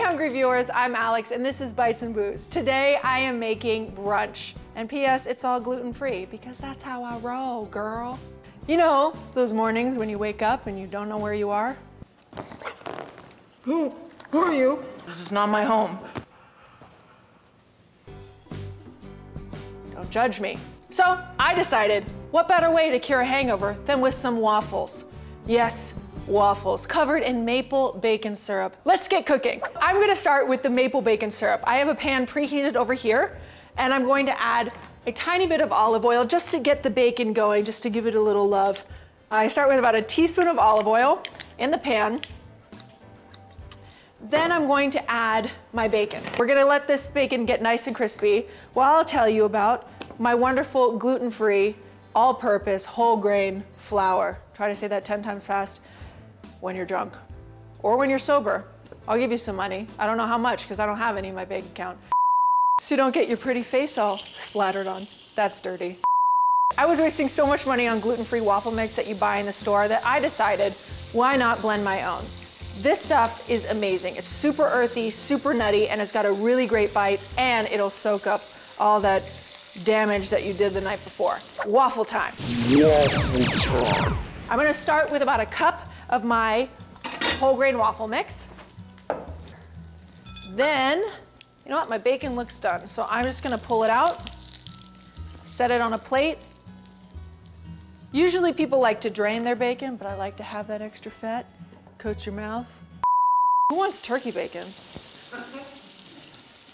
hungry viewers, I'm Alex and this is Bites and Booze. Today I am making brunch. And P.S. it's all gluten-free because that's how I roll, girl. You know, those mornings when you wake up and you don't know where you are? Who are you? This is not my home. Don't judge me. So I decided, what better way to cure a hangover than with some waffles? Yes, waffles covered in maple bacon syrup. Let's get cooking. I'm gonna start with the maple bacon syrup. I have a pan preheated over here, and I'm going to add a tiny bit of olive oil just to get the bacon going, just to give it a little love. I start with about a teaspoon of olive oil in the pan. Then I'm going to add my bacon. We're gonna let this bacon get nice and crispy while I'll tell you about my wonderful gluten-free, all-purpose, whole grain flour. Try to say that 10 times fast when you're drunk or when you're sober. I'll give you some money. I don't know how much because I don't have any in my bank account. So you don't get your pretty face all splattered on. That's dirty. I was wasting so much money on gluten-free waffle mix that you buy in the store that I decided, why not blend my own? This stuff is amazing. It's super earthy, super nutty, and it's got a really great bite, and it'll soak up all that damage that you did the night before. Waffle time. I'm gonna start with about a cup of my whole grain waffle mix. Then, you know what, my bacon looks done, so I'm just gonna pull it out, set it on a plate. Usually people like to drain their bacon, but I like to have that extra fat. Coat your mouth. Who wants turkey bacon?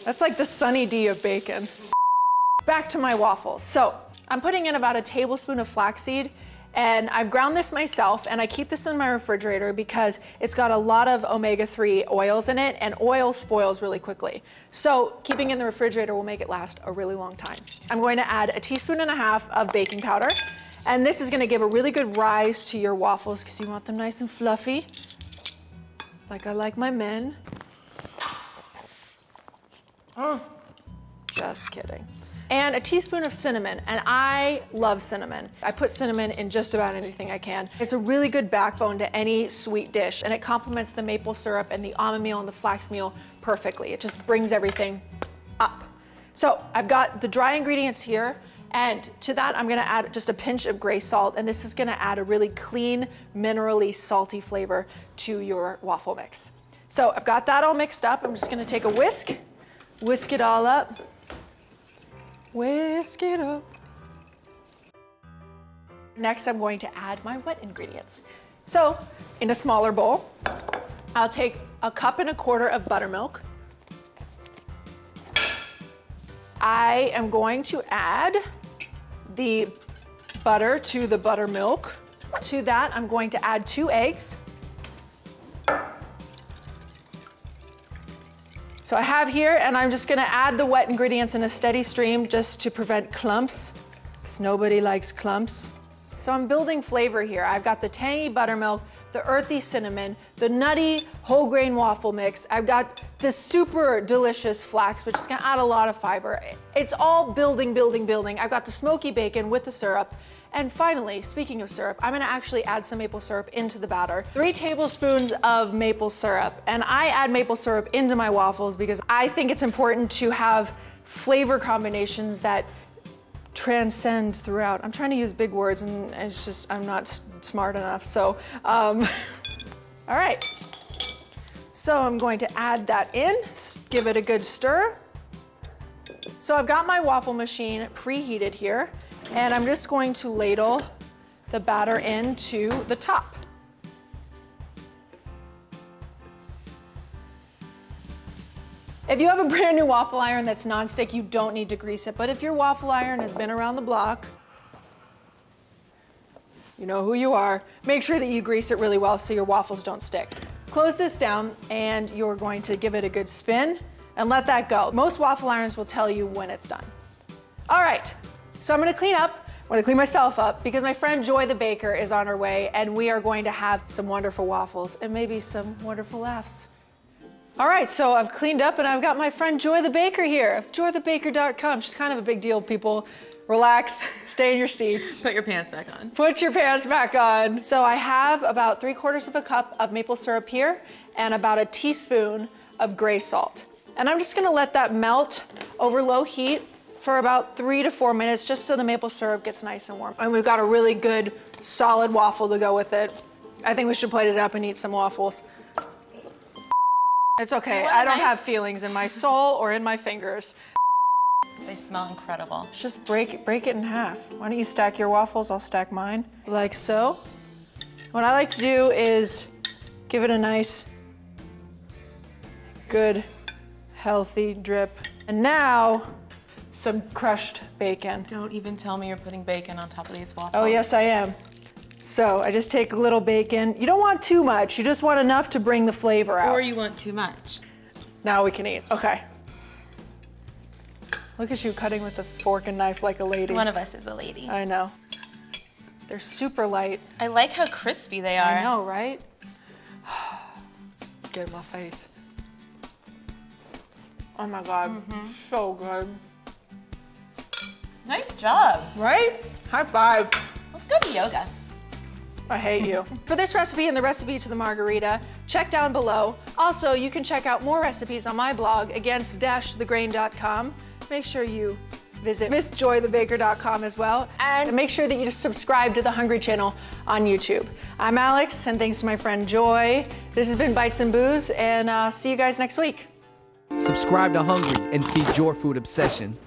That's like the Sunny D of bacon. Back to my waffles. So I'm putting in about a tablespoon of flaxseed, and I've ground this myself, and I keep this in my refrigerator because it's got a lot of omega-3 oils in it, and oil spoils really quickly. So keeping it in the refrigerator will make it last a really long time. I'm going to add a teaspoon and a half of baking powder, and this is gonna give a really good rise to your waffles because you want them nice and fluffy, like I like my men. Just kidding. And a teaspoon of cinnamon, and I love cinnamon. I put cinnamon in just about anything I can. It's a really good backbone to any sweet dish, and it complements the maple syrup and the almond meal and the flax meal perfectly. It just brings everything up. So I've got the dry ingredients here, and to that I'm gonna add just a pinch of gray salt, and this is gonna add a really clean, minerally salty flavor to your waffle mix. So I've got that all mixed up. I'm just gonna take a whisk it all up. Whisk it up. Next, I'm going to add my wet ingredients. So, in a smaller bowl, I'll take a cup and a quarter of buttermilk. I am going to add the butter to the buttermilk. To that, I'm going to add 2 eggs. So I have here, and I'm just gonna add the wet ingredients in a steady stream just to prevent clumps, because nobody likes clumps. So I'm building flavor here. I've got the tangy buttermilk, the earthy cinnamon, the nutty whole grain waffle mix. I've got this super delicious flax, which is gonna add a lot of fiber. It's all building, building, building. I've got the smoky bacon with the syrup. And finally, speaking of syrup, I'm gonna actually add some maple syrup into the batter. 3 tablespoons of maple syrup. And I add maple syrup into my waffles because I think it's important to have flavor combinations that transcend throughout. I'm trying to use big words and it's just, I'm not smart enough. So, all right. So I'm going to add that in, give it a good stir. So I've got my waffle machine preheated here, and I'm just going to ladle the batter into the top. If you have a brand new waffle iron that's nonstick, you don't need to grease it. But if your waffle iron has been around the block, you know who you are, make sure that you grease it really well so your waffles don't stick. Close this down, and you're going to give it a good spin and let that go. Most waffle irons will tell you when it's done. All right, so I'm gonna clean up. I'm gonna clean myself up because my friend Joy the Baker is on her way, and we are going to have some wonderful waffles and maybe some wonderful laughs. All right, so I've cleaned up and I've got my friend Joy the Baker here, joythebaker.com. She's kind of a big deal, people. Relax, stay in your seats. Put your pants back on. Put your pants back on. So I have about 3/4 of a cup of maple syrup here and about a teaspoon of gray salt. And I'm just gonna let that melt over low heat for about 3 to 4 minutes, just so the maple syrup gets nice and warm. And we've got a really good, solid waffle to go with it. I think we should plate it up and eat some waffles. It's okay, I don't have feelings in my soul or in my fingers. They smell incredible. Just break it in half. Why don't you stack your waffles, I'll stack mine, like so. What I like to do is give it a nice, good, healthy drip. And now, some crushed bacon. Don't even tell me you're putting bacon on top of these waffles. Oh yes, I am. So I just take a little bacon. You don't want too much, you just want enough to bring the flavor out. Or you want too much. Now we can eat, okay. Look at you cutting with a fork and knife like a lady. One of us is a lady. I know. They're super light. I like how crispy they are. I know, right? Get in my face. Oh my God, so good. Nice job. Right? High five. Let's go to yoga. I hate you. For this recipe and the recipe to the margarita, check down below. Also, you can check out more recipes on my blog, against-thegrain.com. Make sure you visit missjoythebaker.com as well. And make sure that you subscribe to the Hungry channel on YouTube. I'm Alex, and thanks to my friend Joy. This has been Bites and Booze, and see you guys next week. Subscribe to Hungry and feed your food obsession.